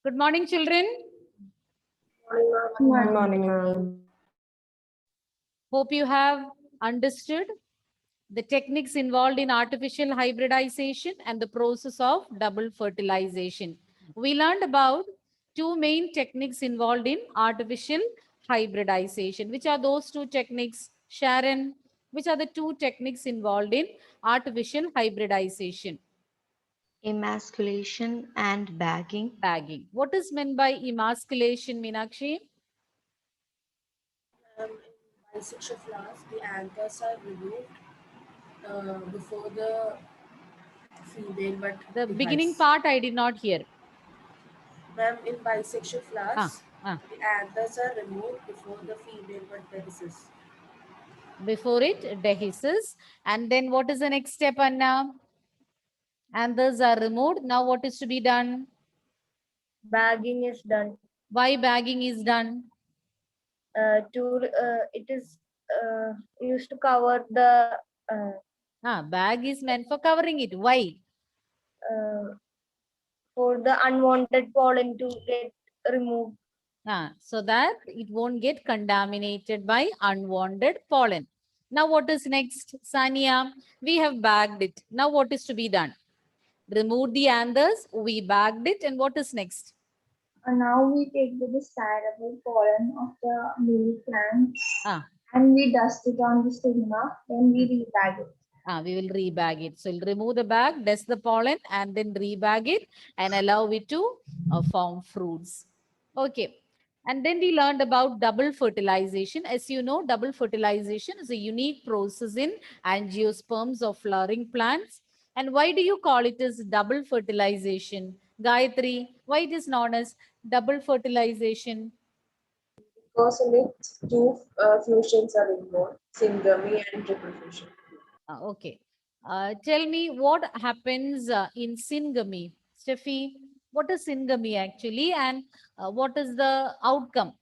Good morning, children. Good morning, ma'am. Hope you have understood the techniques involved in artificial hybridization and the process of double fertilization. We learned about two main techniques involved in artificial hybridization. Which are those two techniques, Sharon? Which are the two techniques involved in artificial hybridization? Emasculation and bagging. Bagging. What is meant by emasculation, Meenakshi? In bisexual flowers, the anthers are removed before the female, but The beginning part I did not hear. Ma'am, in bisexual flowers, ah. the anthers are removed before the female bud dehisces. Before it dehisces. And then what is the next step, Anna? Anthers are removed. Now what is to be done? Bagging is done. Why bagging is done? It is used to cover the Bag is meant for covering it. Why? for the unwanted pollen to get removed. So that it won't get contaminated by unwanted pollen. Now what is next, Sania? We have bagged it. Now what is to be done? Remove the anthers. We bagged it. And what is next? Now we take the desirable pollen of the male plant and we dust it on the stigma. Then we rebag it. We will rebag it. So we'll remove the bag, dust the pollen, and then rebag it and allow it to form fruits. Okay. And then we learned about double fertilization. As you know, double fertilization is a unique process in angiosperms of flowering plants. And why do you call it as double fertilization? Gayatri, why it is known as double fertilization? Because in it, two fusions are involved, syngamy and triple fusion. Okay. Tell me what happens in syngamy. Steffi, what is syngamy actually and what is the outcome?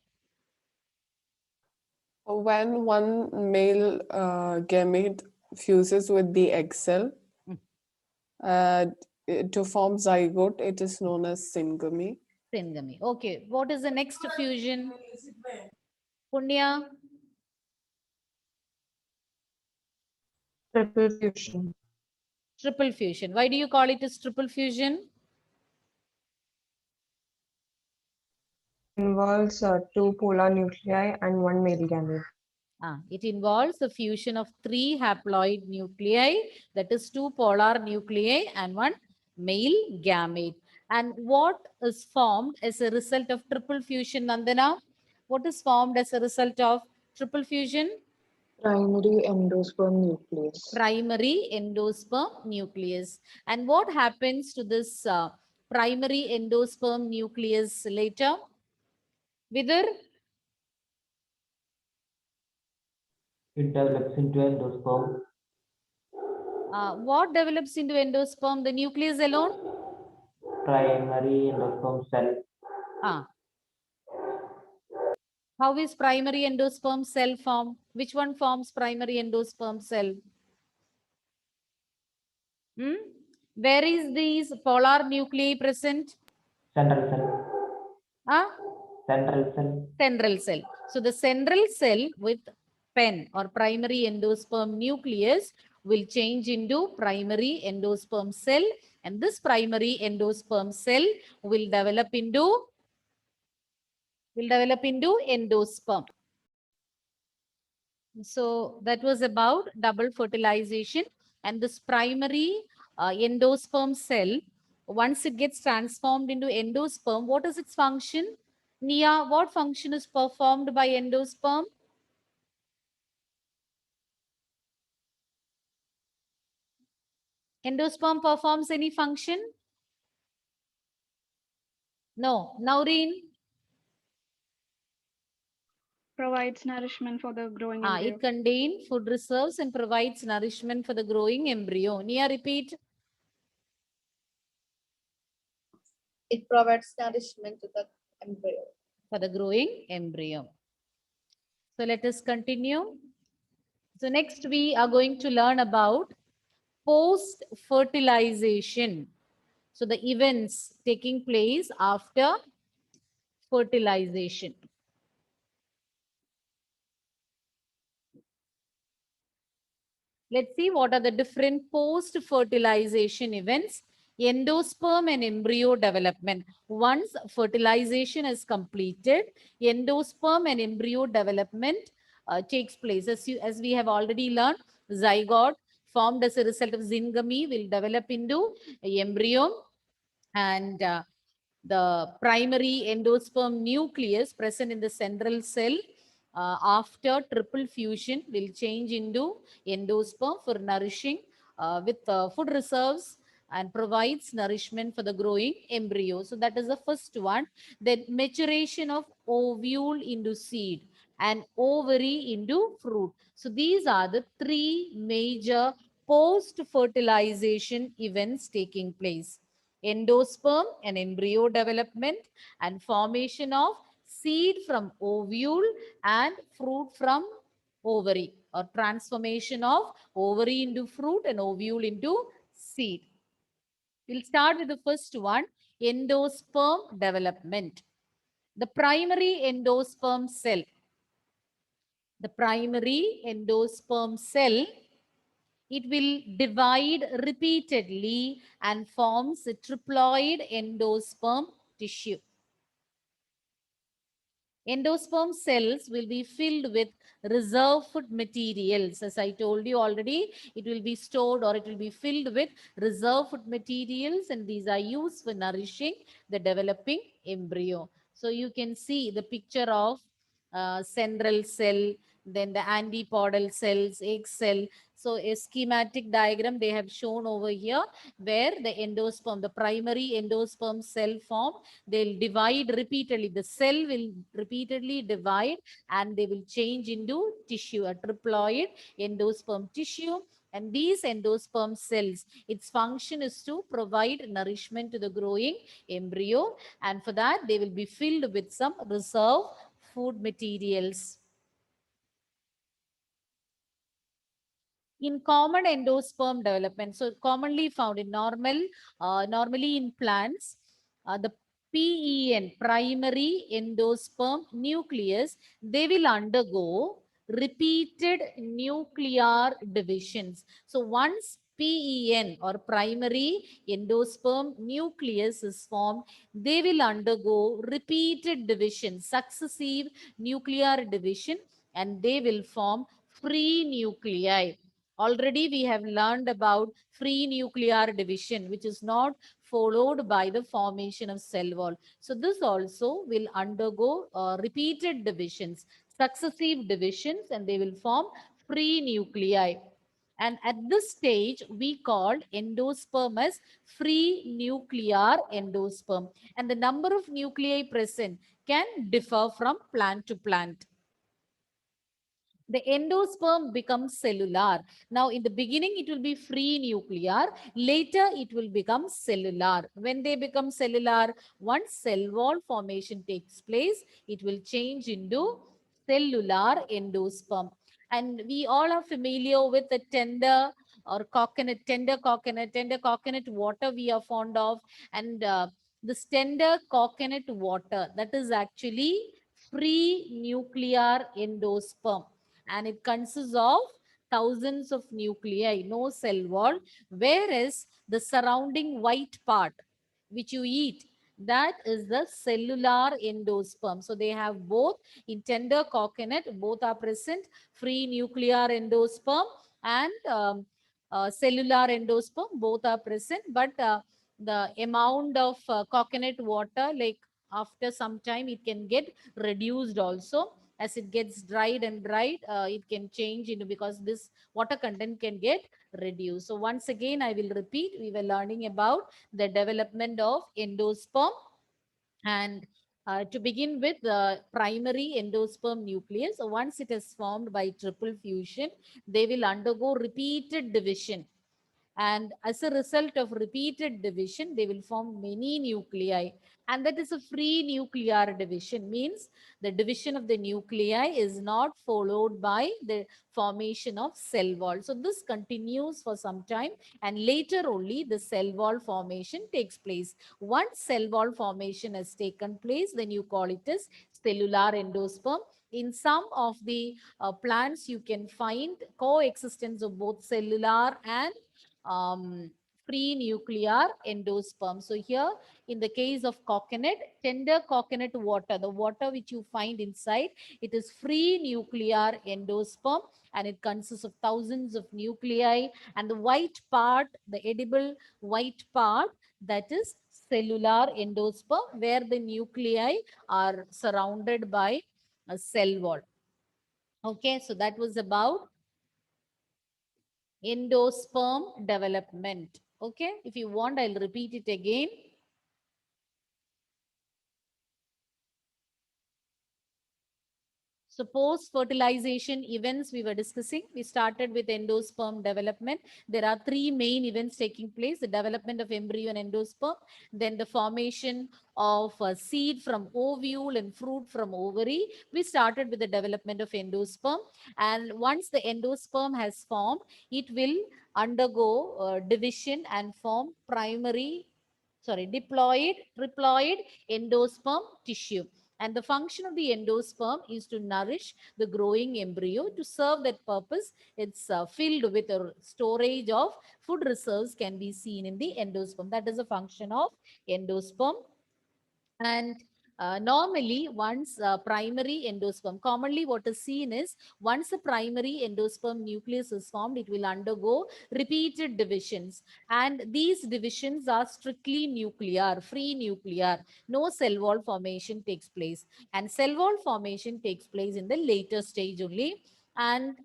When one male gamete fuses with the egg cell to form zygote, it is known as syngamy. Syngamy. Okay. What is the next fusion? Punya? Triple fusion. Triple fusion. Why do you call it as triple fusion? Involves two polar nuclei and one male gamete. It involves the fusion of three haploid nuclei, that is two polar nuclei and one male gamete. And what is formed as a result of triple fusion, Nandana? What is formed as a result of triple fusion? Primary endosperm nucleus. Primary endosperm nucleus. And what happens to this primary endosperm nucleus later? Vidar? It develops into endosperm. What develops into endosperm? The nucleus alone? Primary endosperm cell. How is primary endosperm cell formed? Which one forms primary endosperm cell? Where is these polar nuclei present? Central cell. Central cell. Central cell. So the central cell with PEN or primary endosperm nucleus will change into primary endosperm cell, and this primary endosperm cell will develop into endosperm. So that was about double fertilization, and this primary endosperm cell, once it gets transformed into endosperm, what is its function? Nia, what function is performed by endosperm? Endosperm performs any function? No. Naureen? Provides nourishment for the growing embryo. It contains food reserves and provides nourishment for the growing embryo. Nia, repeat. It provides nourishment to the embryo. For the growing embryo. So let us continue. So next we are going to learn about post-fertilization. So the events taking place after fertilization. Let's see what are the different post-fertilization events. Endosperm and embryo development. Once fertilization is completed, endosperm and embryo development takes place. As we have already learned, zygote formed as a result of zygamy will develop into embryo, and the primary endosperm nucleus present in the central cell after triple fusion will change into endosperm for nourishing with food reserves and provides nourishment for the growing embryo. So that is the first one. Then maturation of ovule into seed and ovary into fruit. So these are the three major post-fertilization events taking place: endosperm and embryo development, and formation of seed from ovule and fruit from ovary, or transformation of ovary into fruit and ovule into seed. We'll start with the first one, endosperm development. The primary endosperm cell. The primary endosperm cell, it will divide repeatedly and forms a triploid endosperm tissue. Endosperm cells will be filled with reserve food materials. As I told you already, it will be stored or it will be filled with reserve food materials, and these are used for nourishing the developing embryo. So you can see the picture of central cell, then the antipodal cells, egg cell. So a schematic diagram they have shown over here, where the endosperm, the primary endosperm cell form, they'll divide repeatedly. The cell will repeatedly divide and they will change into tissue, a triploid endosperm tissue. And these endosperm cells, its function is to provide nourishment to the growing embryo. And for that, they will be filled with some reserve food materials. In common endosperm development, so commonly found in normally in plants, the PEN, primary endosperm nucleus, they will undergo repeated nuclear divisions. So once PEN, or primary endosperm nucleus, is formed, they will undergo repeated division, successive nuclear division, and they will form free nuclei. Already we have learned about free nuclear division, which is not followed by the formation of cell wall. So this also will undergo repeated divisions, successive divisions, and they will form free nuclei. And at this stage, we call endosperm as free nuclear endosperm. And the number of nuclei present can differ from plant to plant. The endosperm becomes cellular. Now, in the beginning, it will be free nuclear. Later, it will become cellular. When they become cellular, once cell wall formation takes place, it will change into cellular endosperm. And we all are familiar with the tender coconut water we are fond of. And this tender coconut water, that is actually free nuclear endosperm, and it consists of thousands of nuclei, no cell wall, whereas the surrounding white part which you eat, that is the cellular endosperm. So they have both. In tender coconut, both are present, free nuclear endosperm and cellular endosperm, both are present, but the amount of coconut water, like after some time, it can get reduced also. As it gets dried, it can change into, because this water content can get reduced. So once again, I will repeat, we were learning about the development of endosperm. And to begin with, the primary endosperm nucleus, once it is formed by triple fusion, they will undergo repeated division. And as a result of repeated division, they will form many nuclei. And that is a free nuclear division, means the division of the nuclei is not followed by the formation of cell wall. So this continues for some time, and later only the cell wall formation takes place. Once cell wall formation has taken place, then you call it as cellular endosperm. In some of the plants, you can find coexistence of both cellular and free nuclear endosperm. So here, in the case of coconut, tender coconut water, the water which you find inside, it is free nuclear endosperm, and it consists of thousands of nuclei. And the white part, the edible white part, that is cellular endosperm, where the nuclei are surrounded by a cell wall. Okay, so that was about endosperm development. Okay, if you want, I'll repeat it again. So post-fertilization events we were discussing. We started with endosperm development. There are three main events taking place: the development of embryo and endosperm, then the formation of a seed from ovule and fruit from ovary. We started with the development of endosperm. And once the endosperm has formed, it will undergo division and form triploid endosperm tissue. And the function of the endosperm is to nourish the growing embryo. To serve that purpose, it's filled with a storage of food reserves can be seen in the endosperm. That is a function of endosperm. And normally, once primary endosperm, commonly what is seen is once a primary endosperm nucleus is formed, it will undergo repeated divisions. And these divisions are strictly nuclear, free nuclear. No cell wall formation takes place. And cell wall formation takes place in the later stage only. And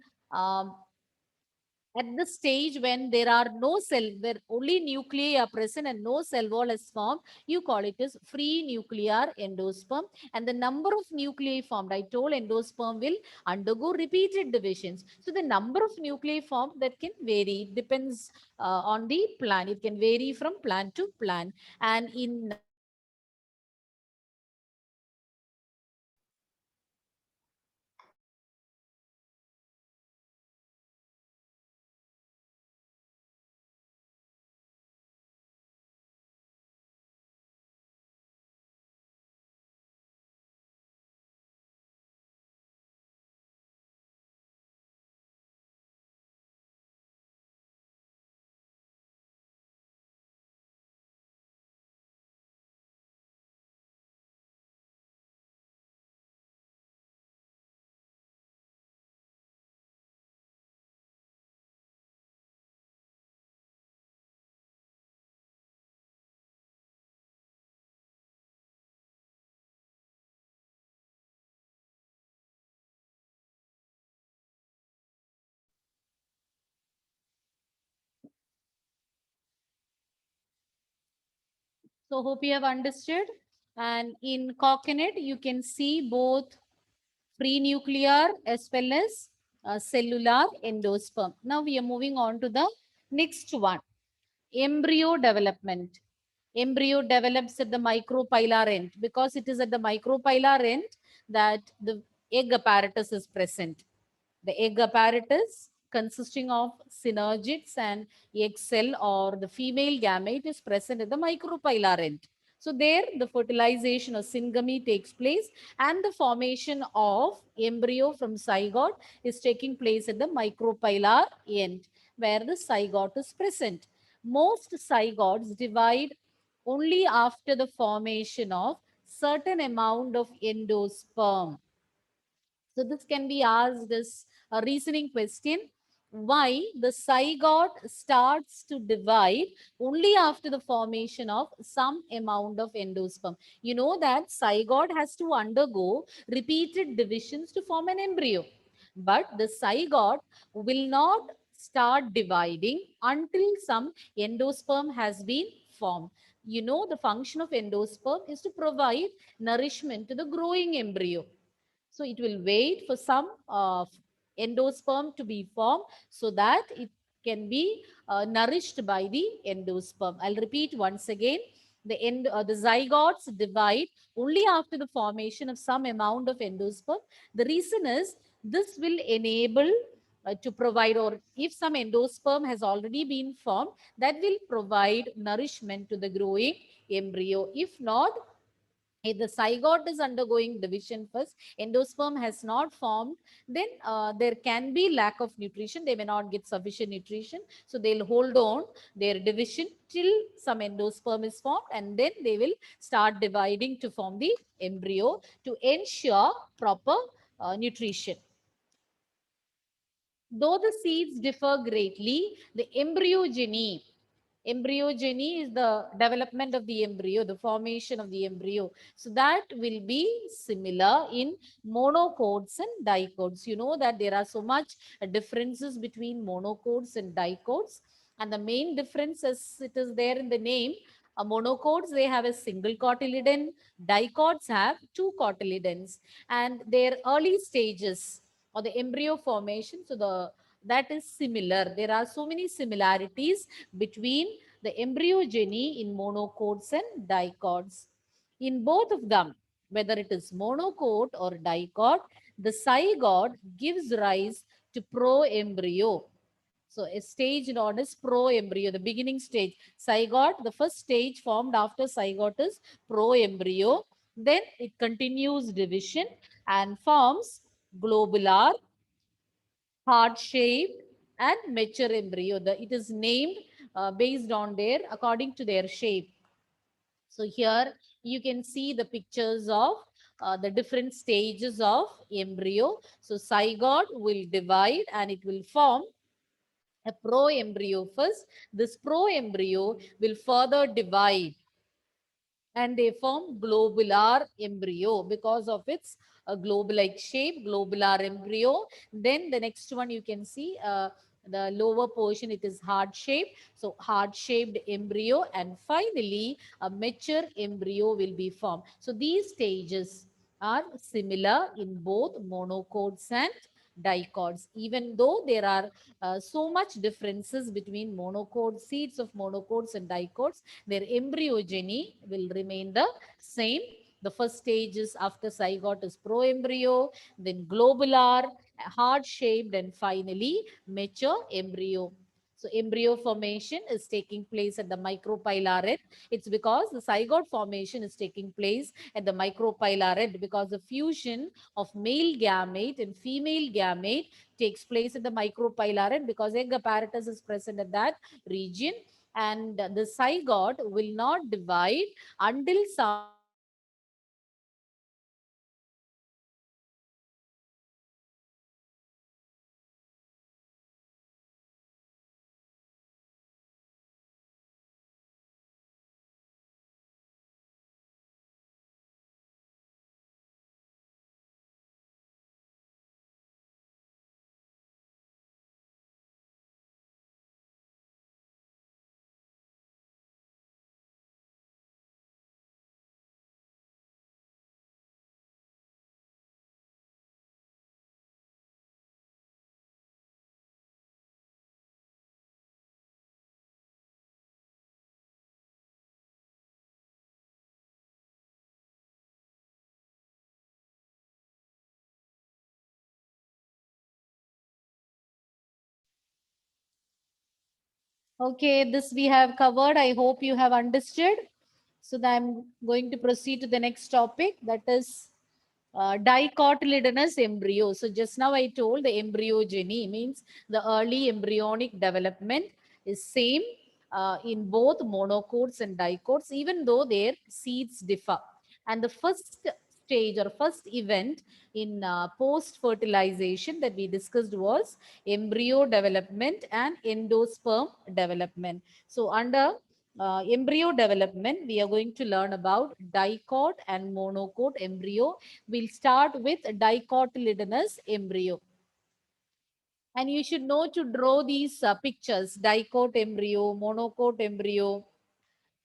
at the stage when there are no cell, where only nuclei are present and no cell wall is formed, you call it as free nuclear endosperm. And the number of nuclei formed, I told endosperm will undergo repeated divisions. So the number of nuclei formed, that can vary. It depends on the plant. It can vary from plant to plant. And in So hope you have understood. And in coconut, you can see both free nuclear as well as cellular endosperm. Now we are moving on to the next one, embryo development. Embryo develops at the micropylar end. Because it is at the micropylar end that the egg apparatus is present. The egg apparatus consisting of synergids and egg cell or the female gamete is present at the micropylar end. So there the fertilization of syngamy takes place, and the formation of embryo from zygote is taking place at the micropylar end where the zygote is present. Most zygotes divide only after the formation of certain amount of endosperm. So this can be asked as a reasoning question. Why the zygote starts to divide only after the formation of some amount of endosperm? You know that zygote has to undergo repeated divisions to form an embryo. But the zygote will not start dividing until some endosperm has been formed. You know, the function of endosperm is to provide nourishment to the growing embryo. So it will wait for some endosperm to be formed so that it can be nourished by the endosperm. I'll repeat once again. The zygotes divide only after the formation of some amount of endosperm. The reason is this will enable to provide, or if some endosperm has already been formed, that will provide nourishment to the growing embryo. If not, if the zygote is undergoing division first, endosperm has not formed, then there can be lack of nutrition. They may not get sufficient nutrition. So they'll hold on their division till some endosperm is formed, and then they will start dividing to form the embryo to ensure proper nutrition. Though the seeds differ greatly, the embryogeny is the development of the embryo, the formation of the embryo. So that will be similar in monocots and dicots. You know that there are so much differences between monocots and dicots. And the main difference, as it is there in the name, monocots, they have a single cotyledon. Dicots have two cotyledons. And their early stages or the embryo formation, so that is similar. There are so many similarities between the embryogeny in monocots and dicots. In both of them, whether it is monocot or dicot, the zygote gives rise to proembryo. So a stage known as proembryo, the beginning stage. Zygote, the first stage formed after zygote is proembryo. Then it continues division and forms globular, heart-shaped, and mature embryo. It is named based on according to their shape. So here you can see the pictures of the different stages of embryo. So zygote will divide and it will form a proembryo first. This proembryo will further divide and they form globular embryo because of its globe-like shape, globular embryo. Then the next one you can see the lower portion, it is heart-shaped. So heart-shaped embryo, and finally a mature embryo will be formed. So these stages are similar in both monocots and dicots, even though there are so much differences between monocots, seeds of monocots and dicots, their embryogeny will remain the same. The first stage is after zygote is proembryo, then globular, heart-shaped, and finally mature embryo. So embryo formation is taking place at the micropylar end. It's because the zygote formation is taking place at the micropylar end because the fusion of male gamete and female gamete takes place at the micropylar end because egg apparatus is present at that region, and the zygote will not divide until some Okay, this we have covered. I hope you have understood. So I'm going to proceed to the next topic, that is dicotyledonous embryo. So just now I told the embryogeny means the early embryonic development is same in both monocots and dicots, even though their seeds differ. And the first stage or first event in post-fertilization that we discussed was embryo development and endosperm development. So under embryo development, we are going to learn about dicot and monocot embryo. We'll start with dicotyledonous embryo. And you should know to draw these pictures, dicot embryo, monocot embryo.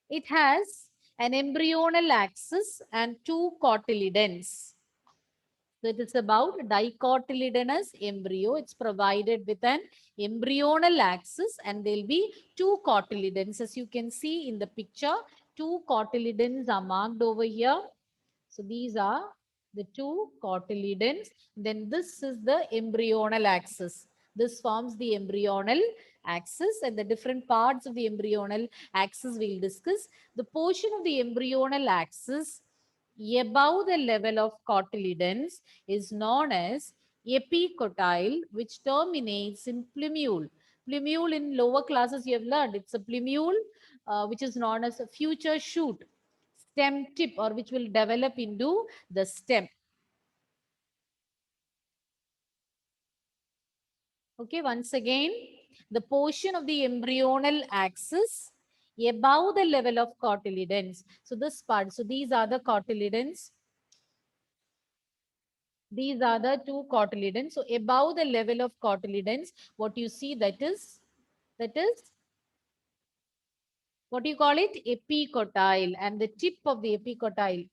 It has an embryonal axis and two cotyledons. So it is about dicotyledonous embryo. It's provided with an embryonal axis and there'll be two cotyledons. As you can see in the picture, two cotyledons are marked over here. So these are the two cotyledons. Then this is the embryonal axis. This forms the embryonal axis, and the different parts of the embryonal axis we'll discuss. The portion of the embryonal axis above the level of cotyledons is known as epicotyle, which terminates in plumule. Plumule in lower classes you have learned. It's a plumule which is known as a future shoot, stem tip, or which will develop into the stem. Okay, once again, the portion of the embryonal axis above the level of cotyledons. So this part, so these are the cotyledons. These are the two cotyledons. So above the level of cotyledons, what you see, that is what do you call it? Epicotyle, and the tip of the epicotyle,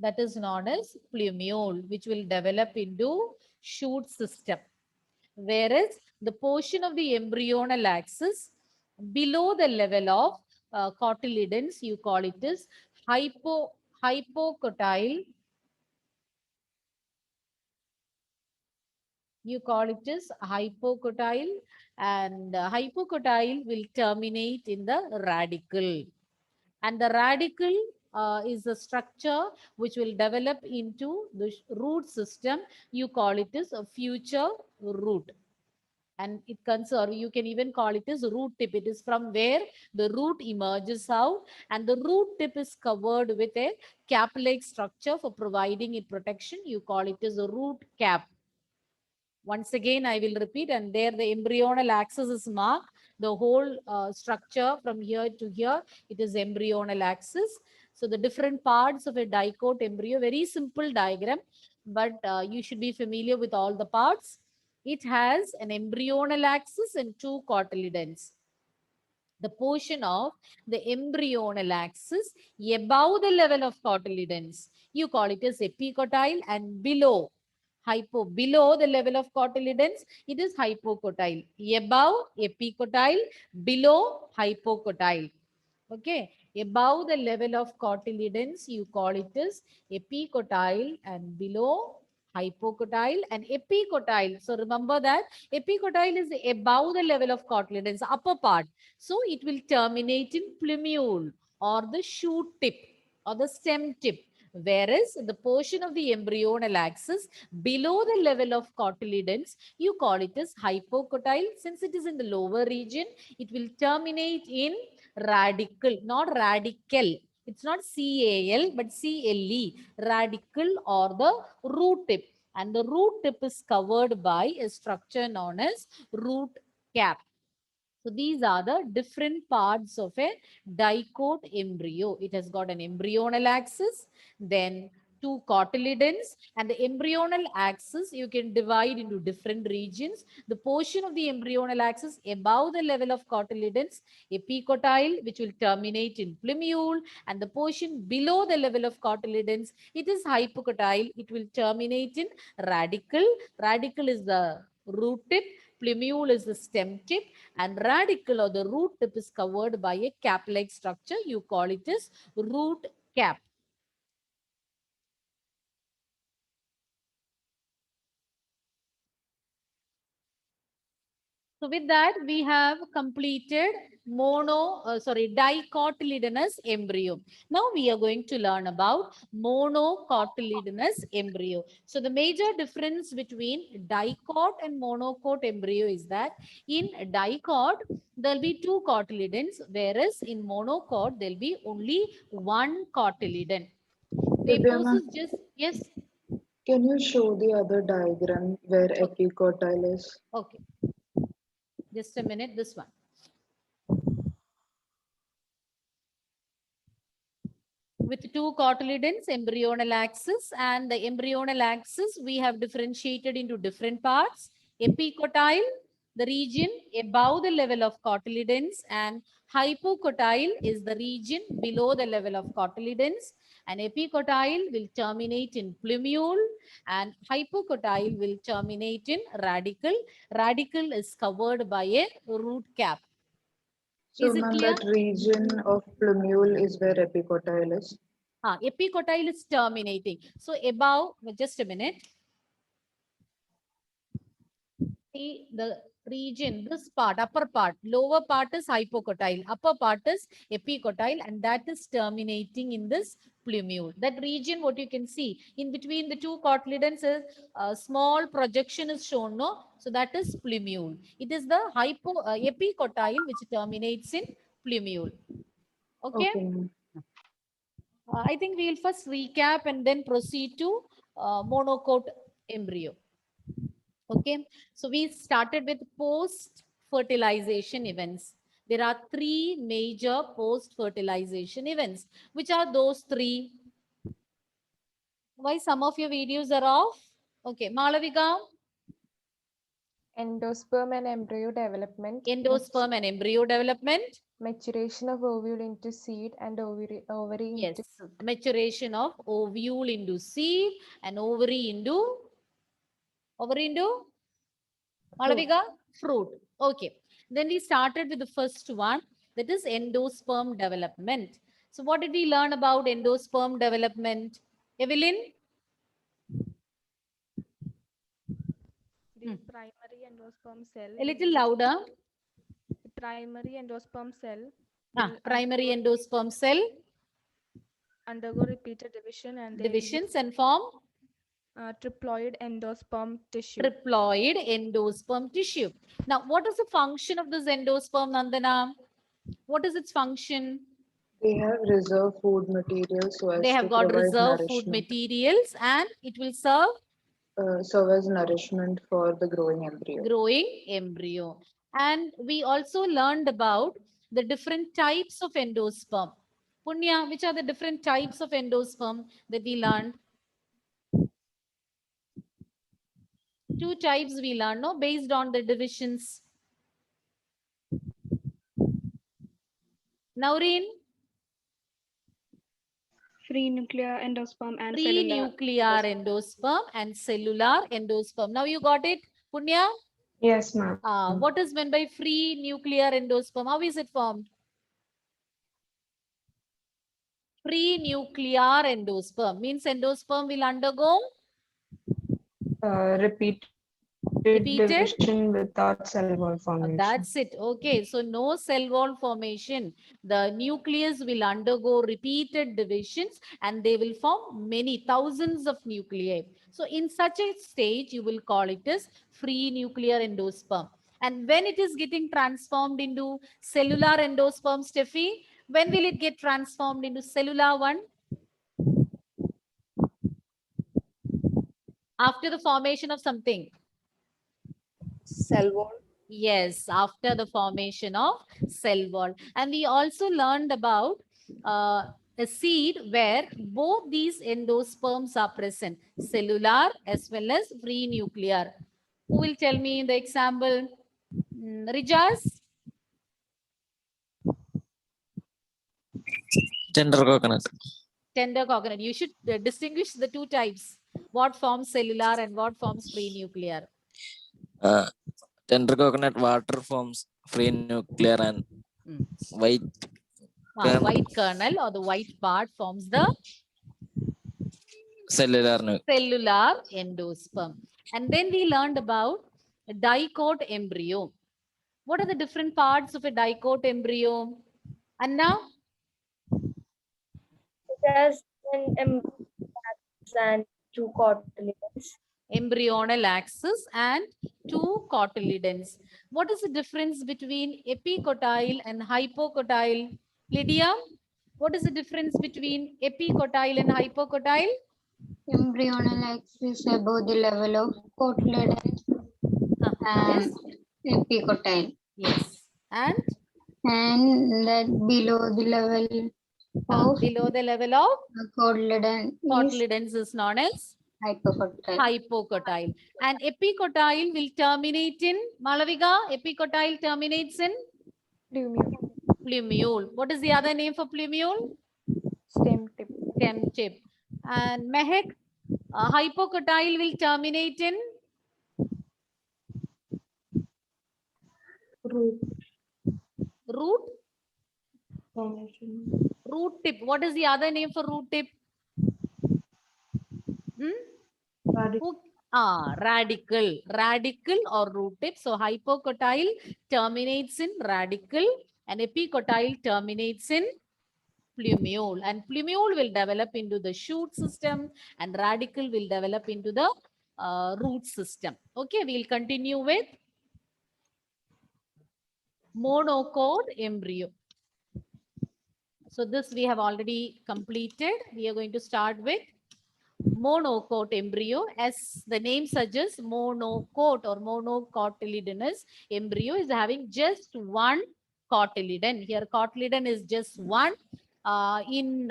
that is known as plumule, which will develop into shoot system. Whereas the portion of the embryonal axis below the level of cotyledons, you call it as hypocotyle. You call it as hypocotyle, and hypocotyle will terminate in the radicle. And the radicle is a structure which will develop into the root system. You call it as a future root. And it concerns, you can even call it as root tip. It is from where the root emerges out, and the root tip is covered with a cap-like structure for providing it protection. You call it as a root cap. Once again, I will repeat, and there the embryonal axis is marked. The whole structure from here to here, it is embryonal axis. So the different parts of a dicot embryo, very simple diagram, but you should be familiar with all the parts. It has an embryonal axis and two cotyledons. The portion of the embryonal axis above the level of cotyledons, you call it as epicotyle, and below the level of cotyledons, it is hypocotyle. Above epicotyle, below hypocotyle. Okay, above the level of cotyledons, you call it as epicotyle, and below hypocotyle and epicotyle. So remember that epicotyle is above the level of cotyledons, upper part. So it will terminate in plumule or the shoot tip or the stem tip. Whereas the portion of the embryonal axis below the level of cotyledons, you call it as hypocotyle. Since it is in the lower region, it will terminate in radicle, not radical. It's not CAL, but CLE, radicle or the root tip. And the root tip is covered by a structure known as root cap. So these are the different parts of a dicot embryo. It has got an embryonal axis, then two cotyledons, and the embryonal axis you can divide into different regions. The portion of the embryonal axis above the level of cotyledons, epicotyle, which will terminate in plumule, and the portion below the level of cotyledons, it is hypocotyle. It will terminate in radicle. Radicle is the root tip, plumule is the stem tip, and radicle or the root tip is covered by a cap-like structure. You call it as root cap. So with that, we have completed dicotyledonous embryo. Now we are going to learn about monocotyledonous embryo. So the major difference between dicot and monocot embryo is that in dicot, there'll be two cotyledons, whereas in monocot, there'll be only one cotyledon. Divyama, Yes. can you show the other diagram where epicotyle is? Okay. Just a minute, this one. With two cotyledons, embryonal axis, and the embryonal axis we have differentiated into different parts. Epicotyle, the region above the level of cotyledons, and hypocotyle is the region below the level of cotyledons, and epicotyle will terminate in plumule, and hypocotyle will terminate in radicle. Radicle is covered by a root cap. So, Is it ma'am, clear? that region of plumule is where epicotyle is. Epicotyle is terminating. So above, just a minute. See the region, this part, upper part, lower part is hypocotyle, upper part is epicotyle, and that is terminating in this plumule. That region, what you can see in between the two cotyledons is a small projection is shown, no? So that is plumule. It is the epicotyle which terminates in plumule. Okay. ma'am. I think we'll first recap and then proceed to monocote embryo. Okay, so we started with post-fertilization events. There are three major post-fertilization events. Which are those three? Why some of your videos are off? Okay, Malavika. Endosperm and embryo development. Endosperm and embryo development. Maturation of ovule into seed and ovary Yes, into maturation of ovule into seed and ovary into Malavika? Fruit. Okay. Then we started with the first one, that is endosperm development. So what did we learn about endosperm development? Evelyn? The primary endosperm cell. A little louder. The primary endosperm cell. Primary endosperm cell. Undergo repeated division and divisions and form triploid endosperm tissue. Triploid endosperm tissue. Now, what is the function of this endosperm, Nandana? What is its function? They have reserve food materials, so as they have to got provide reserve food nourishment. materials, and it will serve Serve as nourishment for the growing embryo. Growing embryo. And we also learned about the different types of endosperm. Punya, which are the different types of endosperm that we learned? Two types we learned, no, based on the divisions. Naureen? Free nuclear endosperm and Free cellular. nuclear endosperm and cellular endosperm. Now you got it, Punya? Yes, ma'am. What is meant by free nuclear endosperm? How is it formed? Free nuclear endosperm means endosperm will undergo Repeated division without cell wall formation. That's it. Okay, so no cell wall formation. The nucleus will undergo repeated divisions and they will form many thousands of nuclei. So in such a stage, you will call it as free nuclear endosperm. And when it is getting transformed into cellular endosperm, Steffi, when will it get transformed into cellular one? After the formation of something. Cell wall. Yes, after the formation of cell wall. And we also learned about a seed where both these endosperms are present, cellular as well as free nuclear. Who will tell me the example? Rijas? Tender coconut. Tender coconut. You should distinguish the two types. What forms cellular and what forms free nuclear? Tender coconut water forms free nuclear and white kernel. White kernel or the white part forms the cellular endosperm. And then we learned about a dicote embryo. What are the different parts of a dicote embryo? Anna? It has an axis and two cotyledons. Embryonal axis and two cotyledons. What is the difference between epicotyle and hypocotyle? Lydia, what is the difference between epicotyle and hypocotyle? Embryonal axis above the level of cotyledons and epicotyle. Yes. And that below the level of cotyledon. Cotyledons Is known as Hypocotyle. And epicotyle will terminate in, Malavika, epicotyle terminates in Plumule. plumule. What is the other name for plumule? Stem tip. Stem tip. And Mehek, hypocotyle will terminate in Root. root, Formation. root tip. What is the other name for root tip? Radical. Radical or root tip. So hypocotyle terminates in radical and epicotyle terminates in plumule. And plumule will develop into the shoot system and radical will develop into the root system. Okay, we'll continue with monocot embryo. So this we have already completed. We are going to start with monocot embryo. As the name suggests, monocot or monocotyledonous embryo is having just one cotyledon. Here cotyledon is just one, in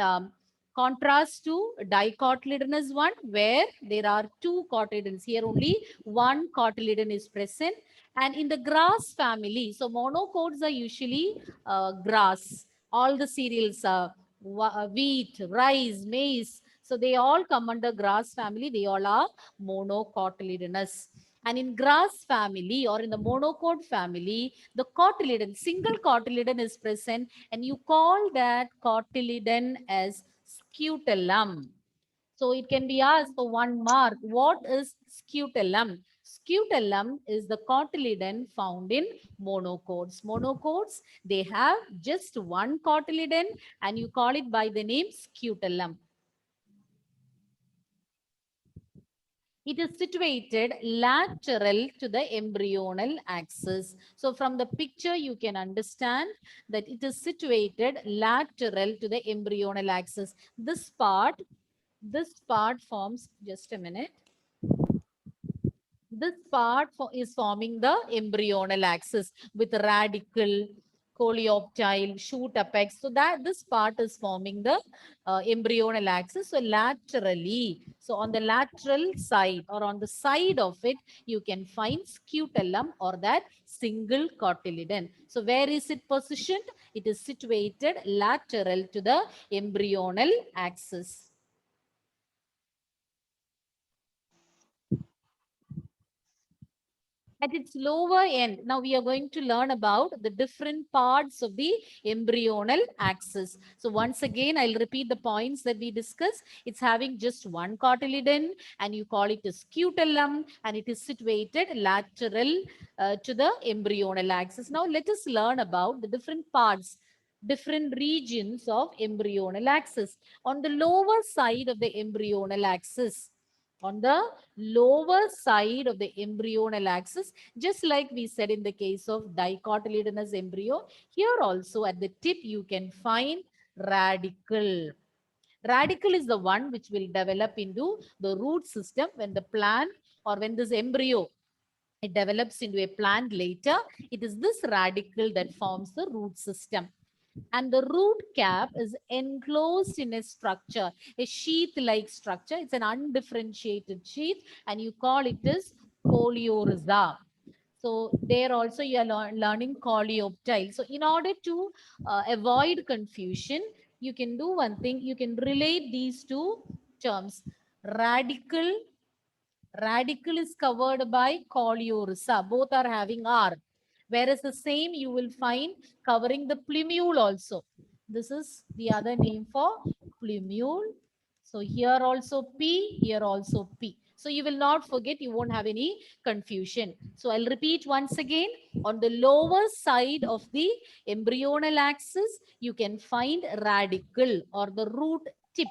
contrast to dicotyledonous one where there are two cotyledons. Here only one cotyledon is present. And in the grass family, so monocots are usually grass, all the cereals, wheat, rice, maize. So they all come under grass family. They all are monocotyledonous. And in grass family or in the monocot family, the cotyledon, single cotyledon is present, and you call that cotyledon as scutellum. So it can be asked for 1 mark. What is scutellum? Scutellum is the cotyledon found in monocots. Monocots, they have just one cotyledon and you call it by the name scutellum. It is situated lateral to the embryonal axis. So from the picture, you can understand that it is situated lateral to the embryonal axis. This part forms, just a minute. This part is forming the embryonal axis with radical, coleoptile, shoot apex. So that this part is forming the embryonal axis. So laterally, so on the lateral side or on the side of it, you can find scutellum or that single cotyledon. So where is it positioned? It is situated lateral to the embryonal axis. At its lower end, now we are going to learn about the different parts of the embryonal axis. So once again, I'll repeat the points that we discussed. It's having just one cotyledon and you call it a scutellum and it is situated lateral to the embryonal axis. Now let us learn about the different parts, different regions of embryonal axis. On the lower side of the embryonal axis, on the lower side of the embryonal axis, just like we said in the case of dicotyledonous embryo, here also at the tip you can find radicle. Radicle is the one which will develop into the root system when the plant or when this embryo, it develops into a plant later. It is this radicle that forms the root system. And the root cap is enclosed in a structure, a sheath-like structure. It's an undifferentiated sheath and you call it as coleorhiza. So there also you are learning coleoptile. So in order to avoid confusion, you can do one thing. You can relate these two terms. Radicle is covered by coleorhiza. Both are having R. Whereas the same you will find covering the plumule also. This is the other name for plumule. So here also P, here also P. So you will not forget, you won't have any confusion. So I'll repeat once again. On the lower side of the embryonal axis, you can find radicle or the root tip.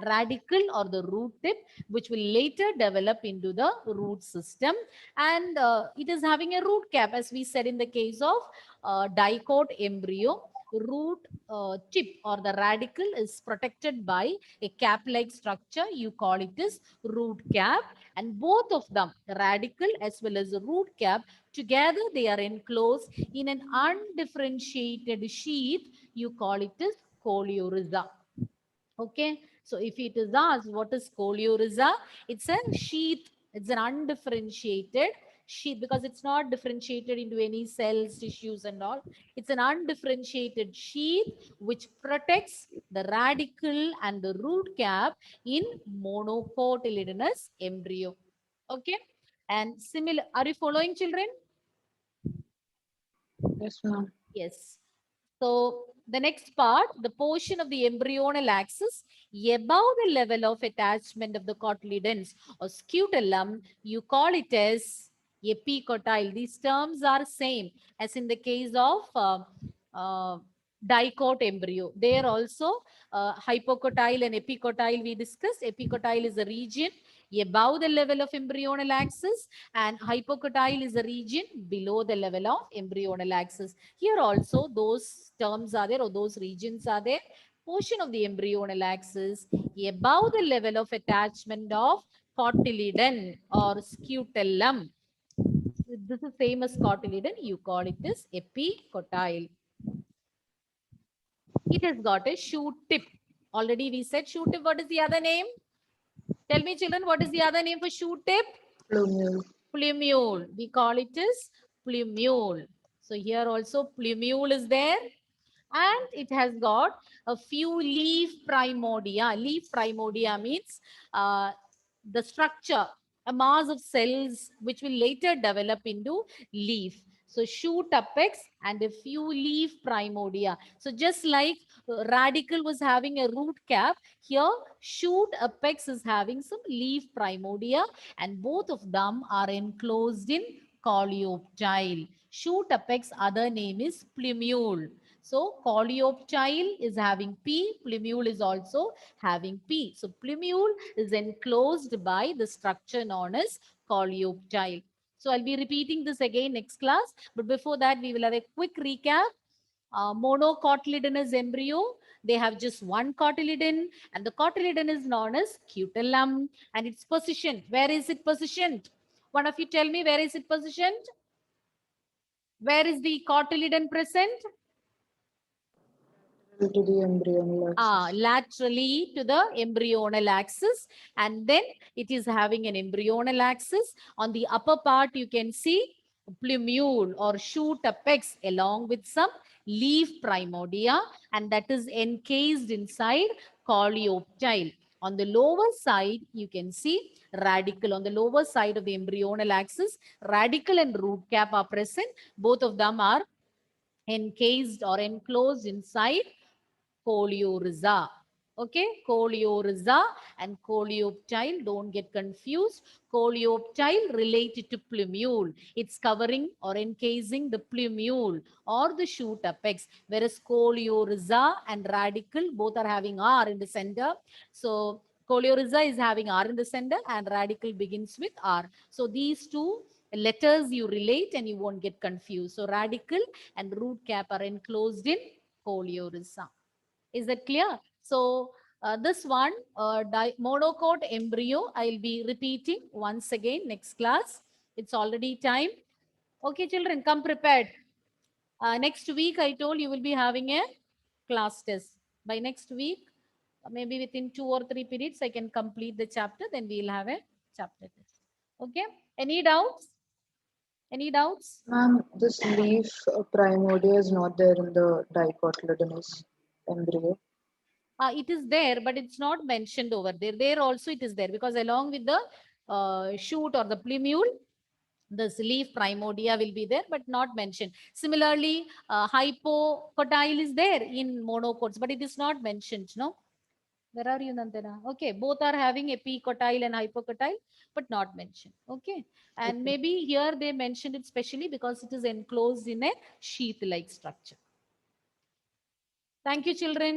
Radicle or the root tip, which will later develop into the root system, and it is having a root cap, as we said in the case of dicot embryo. Root tip or the radicle is protected by a cap-like structure. You call it as root cap, and both of them, radicle as well as the root cap, together they are enclosed in an undifferentiated sheath. You call it as coleorhiza. Okay, so if it is asked what is coleorhiza, it's a sheath, it's an undifferentiated sheath because it's not differentiated into any cells, tissues and all. It's an undifferentiated sheath which protects the radicle and the root cap in monocotyledonous embryo. Okay, and similar, are you following, children? Yes, ma'am. Yes. So the next part, the portion of the embryonal axis above the level of attachment of the cotyledons or scutellum, you call it as epicotyle. These terms are same as in the case of dicot embryo. There also hypocotyle and epicotyle we discussed. Epicotyle is a region above the level of embryonal axis and hypocotyle is a region below the level of embryonal axis. Here also those terms are there or those regions are there. Portion of the embryonal axis above the level of attachment of cotyledon or scutellum. This is same as cotyledon. You call it as epicotyle. It has got a shoot tip. Already we said shoot tip. What is the other name? Tell me, children, what is the other name for shoot tip? Plumule. Plumule. We call it as plumule. So here also plumule is there. And it has got a few leaf primordia. Leaf primordia means the structure, a mass of cells which will later develop into leaf. So shoot apex and a few leaf primordia. So just like radicle was having a root cap, here shoot apex is having some leaf primordia and both of them are enclosed in coleoptile. Shoot apex other name is plumule. So coleoptile is having P, plumule is also having P. So plumule is enclosed by the structure known as coleoptile. So I'll be repeating this again next class. But before that, we will have a quick recap. Monocotyledonous embryo, they have just one cotyledon and the cotyledon is known as scutellum and it's positioned. Where is it positioned? One of you tell me, where is it positioned? Where is the cotyledon present? To the embryonal axis. Laterally to the embryonal axis, and then it is having an embryonal axis. On the upper part you can see plumule or shoot apex along with some leaf primordia, and that is encased inside coleoptile. On the lower side you can see radicle. On the lower side of the embryonal axis, radicle and root cap are present. Both of them are encased or enclosed inside coleorhiza. Okay, coleorhiza and coleoptile, don't get confused. Coleoptile related to plumule. It's covering or encasing the plumule or the shoot apex, whereas coleorhiza and radicle both are having R in the center. So coleorhiza is having R in the center and radicle begins with R. So these two letters you relate and you won't get confused. So radicle and root cap are enclosed in coleorhiza. Is that clear? So this one, monocot embryo, I'll be repeating once again next class. It's already time. Okay, children, come prepared. Next week, I told you will be having a class test. By next week, maybe within 2 or 3 periods, I can complete the chapter. Then we'll have a chapter test. Okay. Any doubts? Any doubts? Ma'am, this leaf primordia is not there in the dicotyledonous embryo. It is there, but it's not mentioned over there. There also it is there because along with the shoot or the plumule, this leaf primordia will be there, but not mentioned. Similarly, hypocotyle is there in monocots, but it is not mentioned. No, where are you, Nandana? Okay, both are having epicotyle and hypocotyle, but not mentioned. Okay, and Okay. maybe here they mentioned it specially because it is enclosed in a sheath-like structure. Thank you, children.